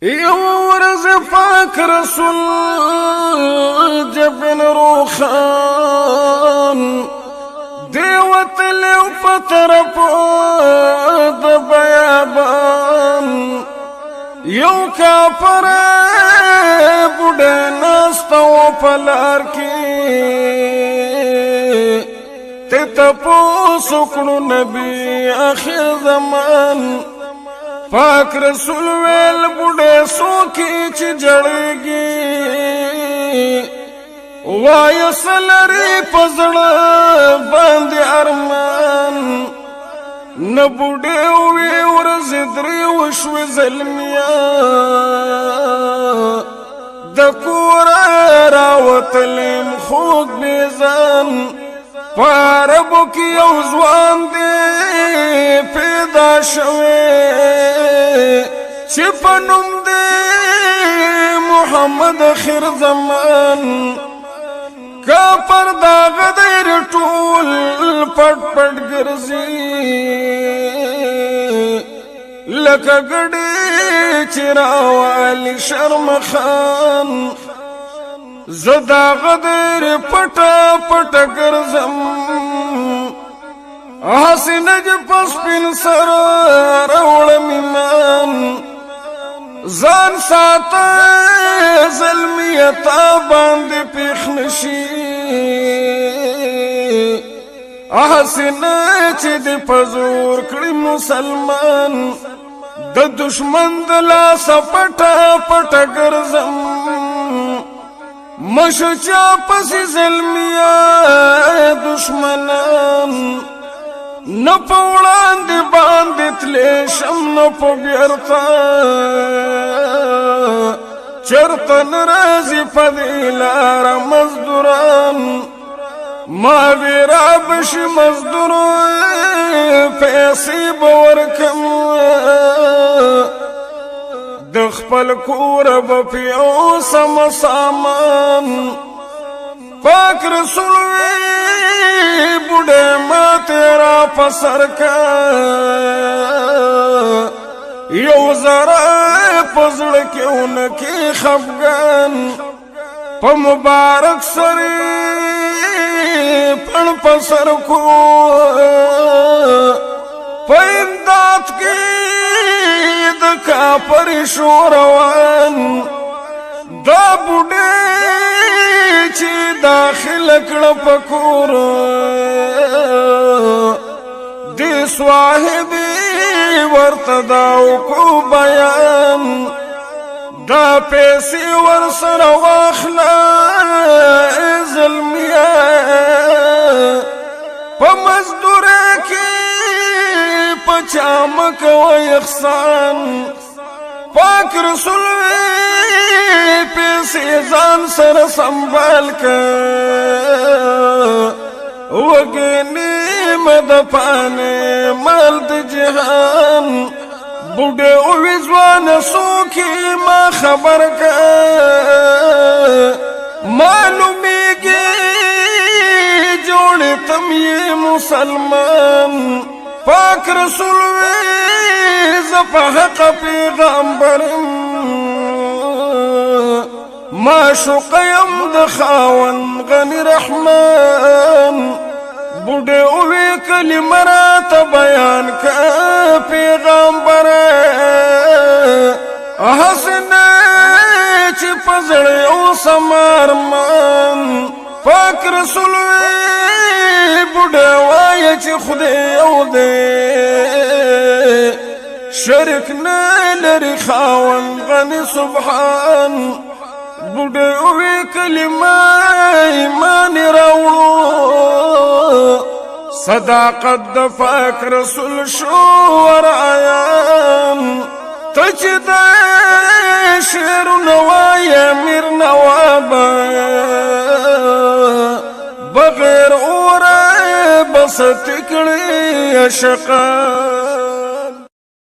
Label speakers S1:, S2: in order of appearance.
S1: یو ورځ پاک رسول جبن روخان دیوت لیو پترپ د بیابان یو کافر بوډه ناستا و پلار کی ته تپوس کړو نبی آخر زمان پاک رسول ویل بوډه سوکی چې جړېږي وای سلری پزړه باندې ارمان نه بوډه وی ورځ درې وشوې زلمیا د کور راوتلم خوږ میزان پاربو کی یو ځوان دی پیدا شوی چې په نوم دی محمد خیر زمان کا پر دا غدیر ټول پټ پټ ګرځي لکه ګډې چې راوالي شرم خان زدا غدیر پټا پټا ګرځم حسینه ج پس پین سر راوړم ایمان ځان ساته ظلمیتا باندې پیښ نشي حسینه چې د پزور کړي مسلمان د دشمن د لاس پټا پټا ګرځم مشو چا پسی ظلمیا دشمنان نه په وړاندې باندې تلې شم نه په بیرته چرته ناراضي په دې لاره مزدوران ما ویرا بشي مزدور پیسې به ورکم د خپل کور به پیو سم سامان پاک رسول وی بوډه ما تیرا پسر کا یو زرا پزړ کې اونکي خفغان په مبارک سری پړ پسر کو پیندات کې د کافر شوروان دا بوډه چې داخل کړه پکور دی صاحبي ورته داو کو بیان دا پیسې ورسره واخله ظلمیا په مزدوره کې پچا مکوي احسان پاک رسول پیسې ځان سره سنبال که وګنی مد پانه مال د جهان بوډه او ځوان سوکي ما خبر که معلومیږي جوړ تم یې مسلمان پاک رسول زپا حق پیغمبرم ما شقیم د خاون غنی رحمان بوډه اوی کلمه راته بیان که پیغمبر حسنه چې پزړې او سمارمان پاک رسول بوډه وای چې خدای یو دی شرک نه لري خاون غني سبحان بوډه وی کلمه ایمان راوړو صداقت د پاک رسول شو ورایان ته چې د شعر نوای امیر نواب بغیر اور بس تکړی عشقان